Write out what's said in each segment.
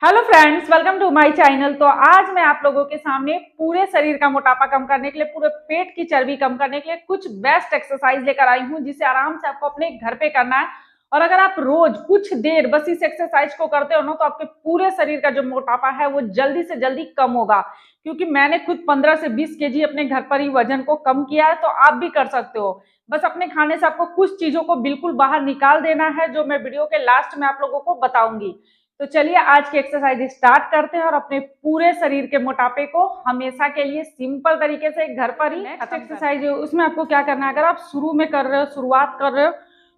Hello friends, welcome to my channel. तो आज मैं आप लोगों के सामने पूरे शरीर का मोटापा कम करने के लिए, पूरे पेट की चर्बी कम करने के लिए कुछ बेस्ट एक्सरसाइज लेकर आई हूं, जिसे आराम से आपको अपने घर पे करना है। और अगर आप रोज कुछ देर बस इस एक्सरसाइज को करते हो ना, तो आपके पूरे शरीर का जो मोटापा है वो जल्दी से जल्दी कम होगा। क्योंकि मैंने खुद 15 से 20 केजी अपने घर पर ही वजन को कम किया है, तो आप भी कर सकते हो। बस अपने खाने से आपको कुछ चीजों को बिल्कुल बाहर निकाल देना है, जो मैं वीडियो के लास्ट में आप लोगों को बताऊंगी। तो चलिए आज की एक्सरसाइज स्टार्ट करते हैं और अपने पूरे शरीर के मोटापे को हमेशा के लिए सिंपल तरीके से घर पर ही एक्सरसाइज है। उसमें आपको क्या करना है, अगर आप शुरू में कर रहे हो, शुरुआत कर रहे हो,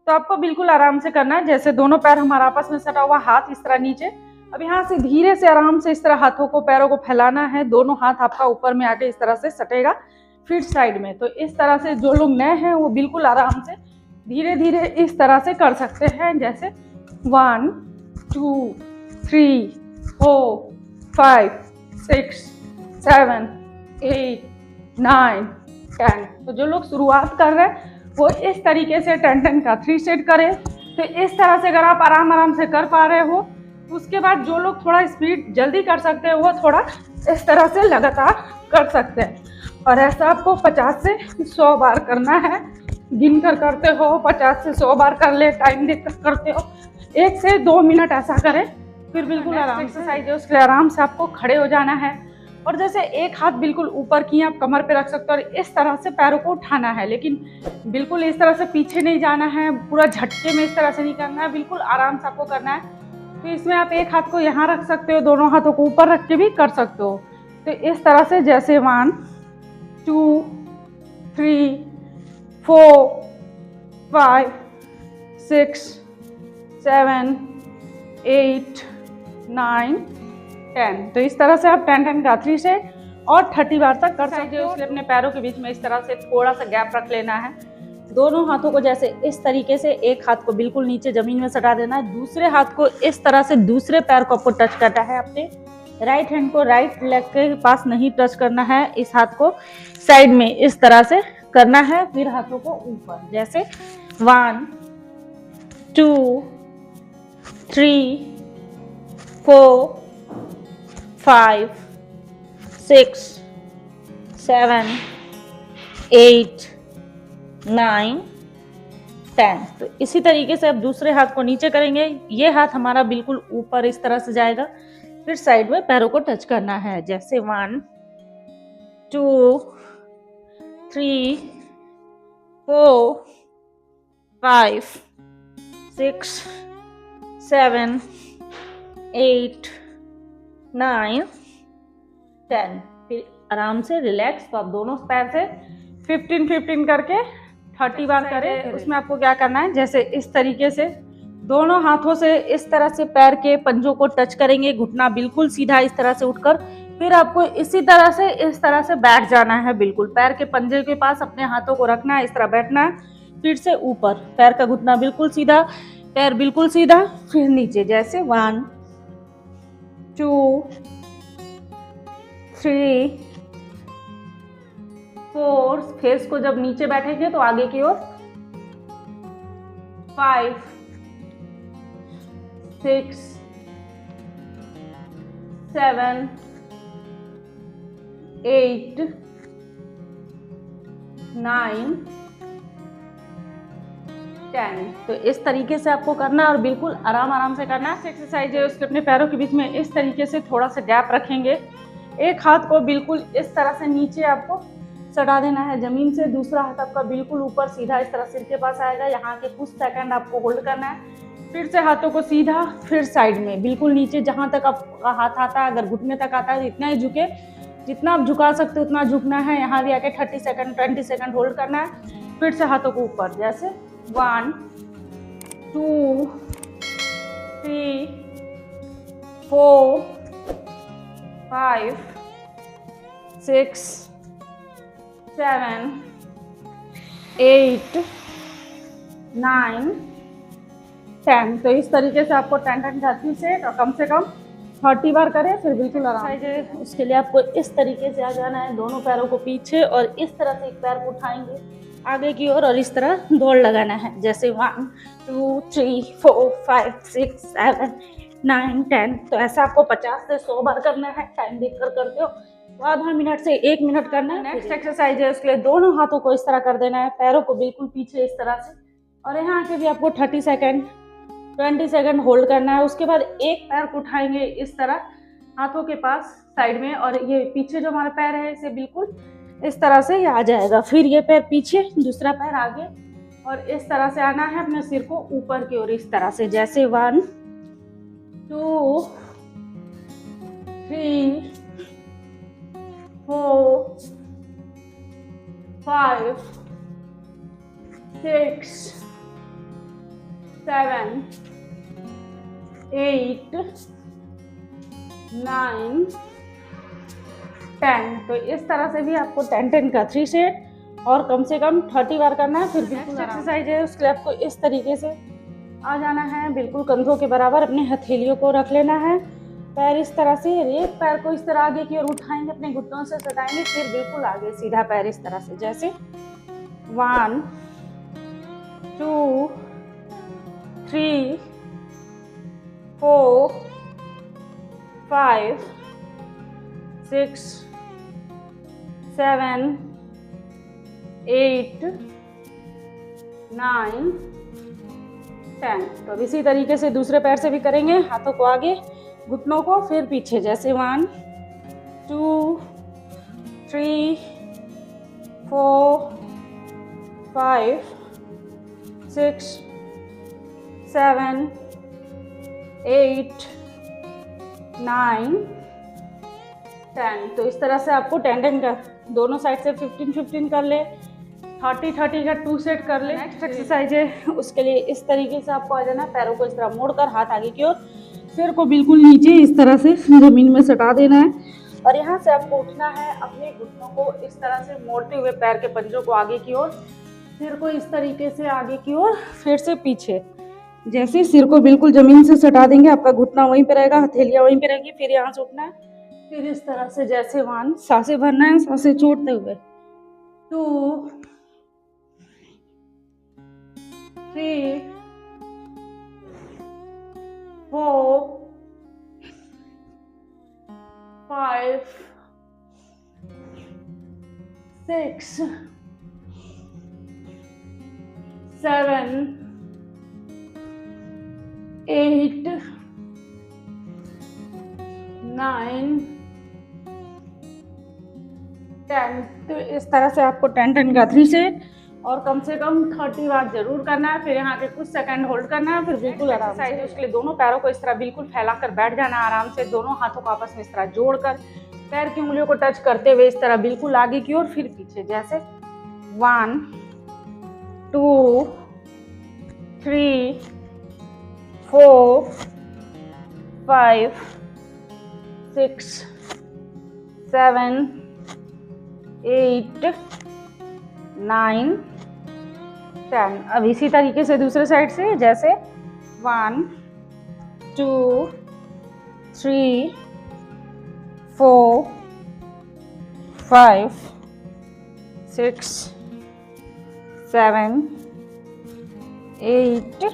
तो आपको बिल्कुल आराम से करना है। जैसे दोनों पैर हमारा आपस में सटा हुआ, हाथ इस तरह नीचे। अब यहाँ से धीरे से आराम से इस तरह हाथों को, पैरों को फैलाना है। दोनों हाथ आपका ऊपर में आके इस तरह से सटेगा फिर साइड में। तो इस तरह से जो लोग नए हैं वो बिल्कुल आराम से धीरे धीरे इस तरह से कर सकते हैं। जैसे 1 2 3 4 5 6 7 8 9 10। तो जो लोग शुरुआत कर रहे हैं वो इस तरीके से 10 का 3 सेट करें। तो इस तरह से अगर आप आराम से कर पा रहे हो, उसके बाद जो लोग थोड़ा स्पीड जल्दी कर सकते हैं वो थोड़ा इस तरह से लगातार कर सकते हैं। और ऐसा आपको 50 से 100 बार करना है। गिन कर करते हो, 50 से 100 बार कर ले, टाइम देखकर करते हो, 1 से 2 मिनट ऐसा करें। फिर बिल्कुल आराम एक्सरसाइज है, उसके लिए आराम से आपको खड़े हो जाना है। और जैसे एक हाथ बिल्कुल ऊपर की आप कमर पे रख सकते हो और इस तरह से पैरों को उठाना है, लेकिन बिल्कुल इस तरह से पीछे नहीं जाना है, पूरा झटके में इस तरह से नहीं करना है, बिल्कुल आराम से आपको करना है। तो इसमें आप एक हाथ को यहाँ रख सकते हो, दोनों हाथों को ऊपर रख के भी कर सकते हो। तो इस तरह से जैसे 1 2 3 4 5 6 7 8 9 10। तो इस तरह से आप 10 का 3 से और 30 बार तक कर सकते हो। इसलिए अपने पैरों के बीच में इस तरह से थोड़ा सा गैप रख लेना है। दोनों हाथों को जैसे इस तरीके से, एक हाथ को बिल्कुल नीचे जमीन में सटा देना है, दूसरे हाथ को इस तरह से दूसरे पैर को आपको टच करना है। अपने राइट हैंड को राइट लेग के पास नहीं टच करना है, इस हाथ को साइड में इस तरह से करना है। फिर हाथों को ऊपर, जैसे 1 2 3 4 5 6 7 8 9 10। तो इसी तरीके से अब दूसरे हाथ को नीचे करेंगे, ये हाथ हमारा बिल्कुल ऊपर इस तरह से जाएगा। फिर साइड में पैरों को टच करना है, जैसे 1 2 3 4 5 6 7 8 9 10। फिर आराम से रिलैक्स। तो आप दोनों पैर से 15 करके 30 बार करें। उसमें आपको क्या करना है, जैसे इस तरीके से दोनों हाथों से इस तरह से पैर के पंजों को टच करेंगे, घुटना बिल्कुल सीधा इस तरह से उठकर। फिर आपको इसी तरह से इस तरह से बैठ जाना है, बिल्कुल पैर के पंजे के पास अपने हाथों को रखना है, इस तरह बैठना है। फिर से ऊपर, पैर का घुटना बिल्कुल सीधा, पैर बिल्कुल सीधा, फिर नीचे, जैसे 1 2 3 4। फेस को जब नीचे बैठेंगे तो आगे की ओर 5 6 7 8 9 10। तो इस तरीके से आपको करना है और बिल्कुल आराम से करना है। एक्सरसाइज है, उसके अपने पैरों के बीच में इस तरीके से थोड़ा सा गैप रखेंगे। एक हाथ को बिल्कुल इस तरह से नीचे आपको सटा देना है जमीन से, दूसरा हाथ आपका बिल्कुल ऊपर सीधा इस तरह सिर के पास आएगा। यहाँ के कुछ सेकंड आपको होल्ड करना है। फिर से हाथों को सीधा, फिर साइड में बिल्कुल नीचे, जहाँ तक आपका हाथ आता है, अगर घुटने तक आता है इतना ही झुके, जितना आप झुका सकते हो उतना झुकना है। यहाँ भी आके 30 सेकंड 20 सेकंड होल्ड करना है। फिर से हाथों को ऊपर, जैसे 1 2 3 4 5 6 7 8 9 10। तो इस तरीके से आपको 10 का 3 सेट और कम से कम 30 बार करें, फिर बिल्कुल आराम से। उसके लिए आपको इस तरीके से आ जाना है, दोनों पैरों को पीछे और इस तरह से एक पैर को उठाएंगे आगे की ओर और इस तरह दौड़ लगाना है, जैसे 1 2 3 4 5 6 7 9, 10। तो ऐसा आपको 50 से 100 बार करना है। टाइम देखकर करते हो तो आधा मिनट से 1 मिनट करना है। नेक्स्ट एक्सरसाइज है, उसके लिए दोनों हाथों को इस तरह कर देना है, पैरों को बिल्कुल पीछे इस तरह से, और यहाँ आके भी आपको 30 सेकेंड 20 सेकेंड होल्ड करना है। उसके बाद एक पैर को उठाएंगे इस तरह हाथों के पास साइड में, और ये पीछे जो हमारा पैर है इसे बिल्कुल इस तरह से ये आ जाएगा। फिर ये पैर पीछे, दूसरा पैर आगे, और इस तरह से आना है अपने सिर को ऊपर की ओर इस तरह से, जैसे 1 2 3 4 5 6 7 8 9 10। तो इस तरह से भी आपको 10 का 3 सेट और कम से कम 30 बार करना है। फिर बिल्कुल एक्सरसाइज है, उसके लिए आपको इस तरीके से आ जाना है, बिल्कुल कंधों के बराबर अपने हथेलियों को रख लेना है। पैर इस तरह से, एक पैर को इस तरह आगे की ओर उठाएंगे, अपने घुटनों से सटाएंगे, फिर बिल्कुल आगे सीधा पैर इस तरह से, जैसे 1 2 3 4 5 6 7 8 9 10। तो अब इसी तरीके से दूसरे पैर से भी करेंगे, हाथों को आगे, घुटनों को फिर पीछे, जैसे 1 2 3 4 5 6 7 8 9 10। तो इस तरह से आपको 10 का दोनों साइड से 15 कर ले, 30 का 2 सेट कर ले। नेक्स्ट एक्सरसाइज है, उसके लिए इस तरीके से आपको आ जाना है, पैरों को इस तरह मोड़कर हाथ आगे की ओर, सिर को बिल्कुल नीचे इस तरह से जमीन में सटा देना है, और यहाँ से आपको उठना है, अपने घुटनों को इस तरह से मोड़ते हुए पैर के पंजों को आगे की ओर, सिर को इस तरीके से आगे की ओर, फिर से पीछे, जैसे सिर को बिल्कुल जमीन से सटा देंगे, आपका घुटना वहीं पे रहेगा, हथेलियां वहीं पे रहेगी, फिर यहाँ से उठना है, फिर इस तरह से, जैसे 1 सांसें भरना है, सांसें छोड़ते हुए, 2 3 4 5 6 7 8 9 10। तो इस तरह से आपको 10 का 3 सेट और कम से कम 30 बार जरूर करना है। फिर यहाँ के कुछ सेकंड होल्ड करना है, फिर बिल्कुल आराम से। उसके लिए दोनों पैरों को इस तरह बिल्कुल फैलाकर बैठ जाना है आराम से, दोनों हाथों को आपस में इस तरह जोड़कर, पैर की उंगलियों को टच करते हुए इस तरह बिल्कुल आगे की ओर, फिर पीछे, जैसे 1 2 3 4 5 6 7 8 9 10। अब इसी तरीके से दूसरे साइड से, जैसे 1 2 3 4 5 6 7 8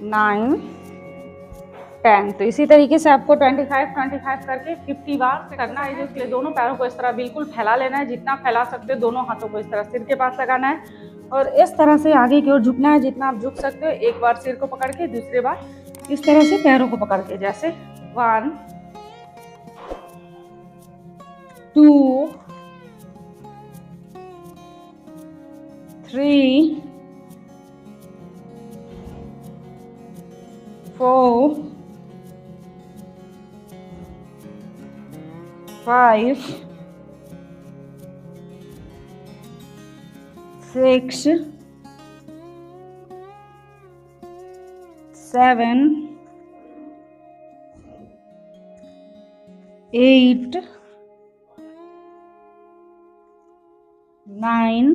9 10। तो इसी तरीके से आपको 25 करके 50 बार करना है। जिसके लिए दोनों पैरों को इस तरह बिल्कुल फैला लेना है, जितना फैला सकते हो। दोनों हाथों को इस तरह सिर के पास लगाना है और इस तरह से आगे की ओर झुकना है, जितना आप झुक सकते हो। एक बार सिर को पकड़ के, दूसरी बार इस तरह से पैरों को पकड़ के, जैसे 1 2 3 4 5 6 7 8 9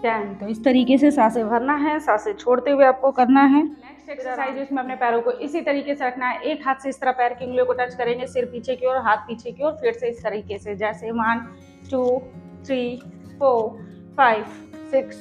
10। तो इस तरीके से सांसें भरना है, सांसें छोड़ते हुए आपको करना है। नेक्स्ट एक्सरसाइज, इसमें अपने पैरों को इसी तरीके से रखना है। एक हाथ से इस तरह पैर की उंगलियों को टच करेंगे, सिर पीछे की ओर, हाथ पीछे की ओर, फिर से इस तरीके से, जैसे 1 2 3 4 5 6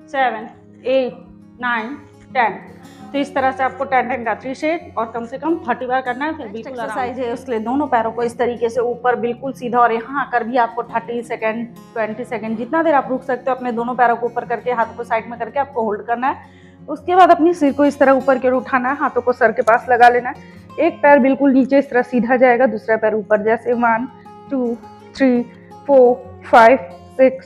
7 8 9 10। तो इस तरह से आपको 10 का 3 सेट और कम से कम 30 बार करना है। फिर बिल्कुल एक्सरसाइज है, उसके लिए दोनों पैरों को इस तरीके से ऊपर बिल्कुल सीधा, और यहाँ आकर भी आपको 30 सेकंड 20 सेकंड जितना देर आप रुक सकते हो अपने दोनों पैरों को ऊपर करके, हाथों को साइड में करके आपको होल्ड करना है। उसके बाद अपनी सिर को इस तरह ऊपर की ओर उठाना है, हाथों को सर के पास लगा लेना है। एक पैर बिल्कुल नीचे इस तरह सीधा जाएगा, दूसरा पैर ऊपर, जैसे 1 2 3 4 5 6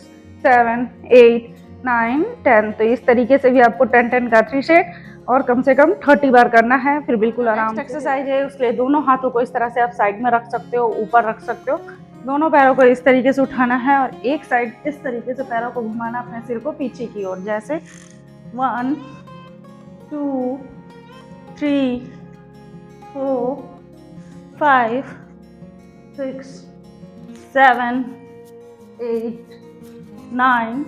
7 8 9 10। तो इस तरीके से भी आपको 10 का 3 सेट और कम से कम 30 बार करना है। फिर बिल्कुल आराम से एक्सरसाइज है, उसके लिए दोनों हाथों को इस तरह से आप साइड में रख सकते हो, ऊपर रख सकते हो। दोनों पैरों को इस तरीके से उठाना है और एक साइड इस तरीके से पैरों को घुमाना अपने सिर को पीछे की ओर, जैसे 1 2 3 4 5 6 7 8 9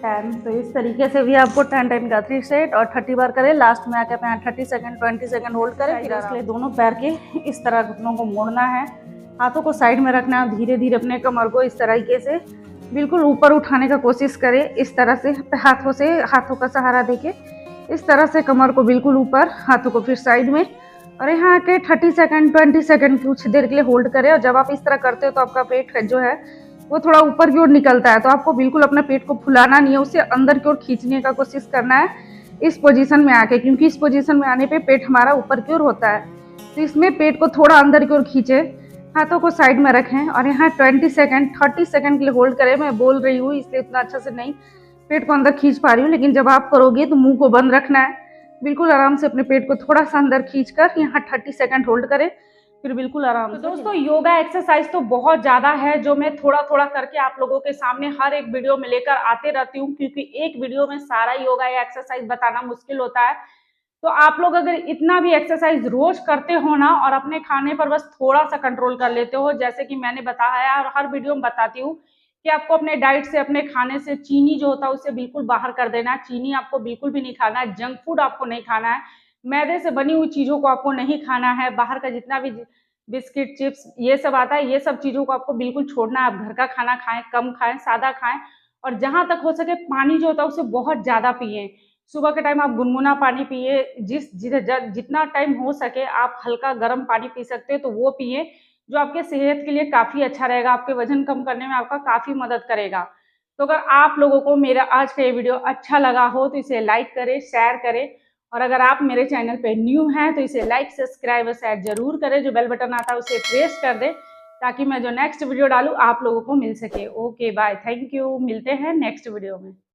10। तो इस तरीके से भी आपको 10 का 3 सेट और 30 बार करें। लास्ट में आकर अपने 30 सेकंड 20 सेकंड होल्ड करें। फिर इसके लिए दोनों पैर के इस तरह घुटनों को मोड़ना है, हाथों को साइड में रखना है, धीरे धीरे अपने कमर को इस तरीके से बिल्कुल ऊपर उठाने का कोशिश करें। इस तरह से हाथों का सहारा देके इस तरह से कमर को बिल्कुल ऊपर, हाथों को फिर साइड में, और यहाँ आके 30 सेकंड 20 सेकंड कुछ देर के लिए होल्ड करें। और जब आप इस तरह करते हो तो आपका पेट जो है वो थोड़ा ऊपर की ओर निकलता है, तो आपको बिल्कुल अपने पेट को फुलाना नहीं है, उसे अंदर की ओर खींचने का कोशिश करना है इस पोजीशन में आके, क्योंकि इस पोजीशन में आने पे पेट हमारा ऊपर की ओर होता है। तो इसमें पेट को थोड़ा अंदर की ओर खींचे, हाथों को साइड में रखें और यहाँ 20 सेकंड 30 सेकंड के लिए होल्ड करें। मैं बोल रही हूँ इसलिए इतना अच्छा से नहीं पेट को अंदर खींच पा रही हूँ, लेकिन जब आप करोगे तो मुंह को बंद रखना है, बिल्कुल आराम से अपने पेट को थोड़ा सा अंदर खींचकर यहाँ 30 सेकंड होल्ड करें, फिर बिल्कुल आराम से। दोस्तों योगा एक्सरसाइज तो बहुत ज्यादा है जो मैं थोड़ा थोड़ा करके आप लोगों के सामने हर एक वीडियो में लेकर आते रहती हूँ, क्योंकि एक वीडियो में सारा योगा या एक्सरसाइज बताना मुश्किल होता है। तो आप लोग अगर इतना भी एक्सरसाइज रोज करते हो ना और अपने खाने पर बस थोड़ा सा कंट्रोल कर लेते हो, जैसे कि मैंने बताया और हर वीडियो में बताती हूँ कि आपको अपने डाइट से, अपने खाने से चीनी जो होता है उसे बिल्कुल बाहर कर देना है। चीनी आपको बिल्कुल भी नहीं खाना है, जंक फूड आपको नहीं खाना है, मैदे से बनी हुई चीजों को आपको नहीं खाना है, बाहर का जितना भी बिस्किट चिप्स ये सब आता है ये सब चीजों को आपको बिल्कुल छोड़ना है। आप घर का खाना खाएं, कम खाएं, सादा खाएं, और जहां तक हो सके पानी जो होता है उसे बहुत ज्यादा पिए। सुबह के टाइम आप गुनगुना पानी पिए, जितना टाइम हो सके आप हल्का गर्म पानी पी सकते हो तो वो पिए, जो आपके सेहत के लिए काफी अच्छा रहेगा, आपके वजन कम करने में आपका काफी मदद करेगा। तो अगर आप लोगों को मेरा आज का ये वीडियो अच्छा लगा हो तो इसे लाइक करें, शेयर करें, और अगर आप मेरे चैनल पे न्यू हैं तो इसे लाइक, सब्सक्राइब और शेयर जरूर करें। जो बेल बटन आता है उसे प्रेस कर दें ताकि मैं जो नेक्स्ट वीडियो डालूं आप लोगों को मिल सके। ओके बाय, थैंक यू, मिलते हैं नेक्स्ट वीडियो में।